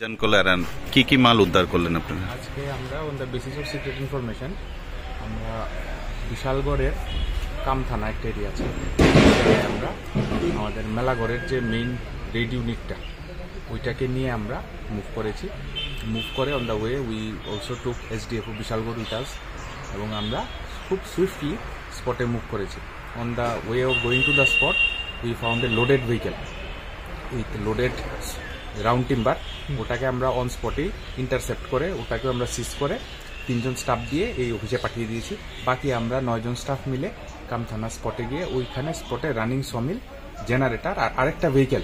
অভিযান করলেন, কি কি মাল উদ্ধার করলেন আপনারা? আজকে আমরা on the basis of secret information আমরা বিশালগড়ের কাম থানা একটা এরিয়া আছে, আমরা আমাদের মেলাগড়ের যে মেইন রেড ইউনিটটা ওইটাকে নিয়ে আমরা মুভ করেছি। মুভ করে on the way we also took SDF Bishalgarh with us, এবং আমরা খুব সুইফটলি স্পটে মুভ করেছি। On the way of going to the spot we found a loaded vehicle with loaded round timber. ওটাকে আমরা অন স্পটেই ইন্টারসেপ্ট করে ওটাকে আমরা সিজ করে 3 জন স্টাফ দিয়ে এই অফিসে পাঠিয়ে দিয়েছি। বাকি আমরা 9 জন স্টাফ মিলে কাম থানা স্পটে গিয়ে ওইখানে স্পটে রানিং সমিল, জেনারেটর আর আরেকটা ভেহিকেল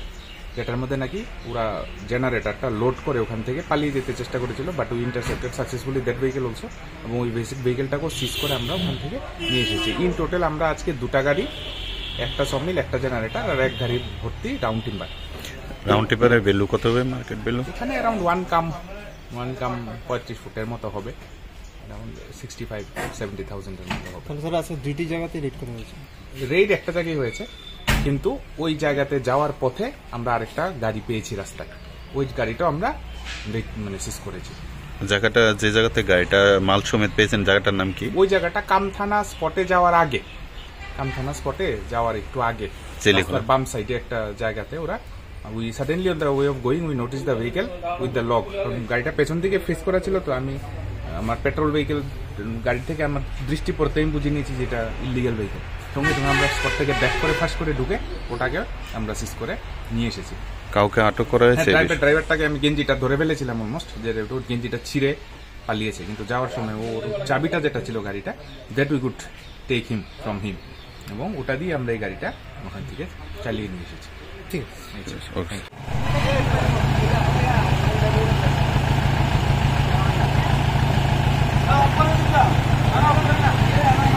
যেটার মধ্যে নাকি ওরা জেনারেটরটা লোড করে ওখান থেকে পালিয়ে যেতে চেষ্টা করেছিল, but we intercepted successfully that vehicle also, এবং ওই বেসিক ভেহিকেলটাকেও সিজ করে আমরা ওখান থেকে নিয়ে এসেছি। ইন টোটাল আমরা আজকে 2টা গাড়ি, একটা সমিল, একটা জেনারেটর আর এক গাড়ি ভর্তি রাউন্ড টিম্বার। রাউন্ড টিপারের ভ্যালু কত হবে, মার্কেট ভ্যালু? এখানে অ্যারাউন্ড 1 কাম 35 ফুটের মতো হবে, অ্যারাউন্ড 65-70,000 এর মতো হবে। তাহলে স্যার আজকে 2টি জায়গাতে রেড করা হয়েছে। রেড একটা জায়গায় হয়েছে, কিন্তু ওই জায়গাতে যাওয়ার পথে আমরা আরেকটা গাড়ি পেয়েছি রাস্তায়, ওই গাড়িটাও আমরা মানে সিজ করেছি। জায়গাটা, যে জায়গাতে গাড়িটা মাল সমেত পেয়েছেন, জায়গাটার নাম কি? ওই জায়গাটা কামথানা স্পটে যাওয়ার আগে, কামথানা স্পটে যাওয়ার একটু আগে বাম সাইডে একটা জায়গাতে ওরা we suddenly on the way of going we notice the vehicle with the lock. গাড়িটা পেছন দিকে ফেস করা ছিল, তো আমি আমার পেট্রোল ভেহিকেল গাড়ি থেকে আমার দৃষ্টি পড়তে আমি বুঝে নিয়েছি যে এটা ইলিগাল ভেহিকেল। সঙ্গে সঙ্গে আমরা স্পট থেকে ব্যাক করে ফাঁস করে ঢুকে ওটাকে আমরা সিজ করে নিয়ে এসেছি। কাউকে আটক করা হয়েছে? ড্রাইভারটাকে আমি গেঞ্জিটা ধরে ফেলেছিলাম অলমোস্ট, যে ওর গেঞ্জিটা ছিঁড়ে পালিয়েছে, কিন্তু যাওয়ার সময় ওর চাবিটা যেটা ছিল গাড়িটা, that we could take him from him, এবং ওটা দিয়ে আমরা এই গাড়িটা ওখান থেকে চালিয়ে নিয়ে এসেছি। ঠিক আছে।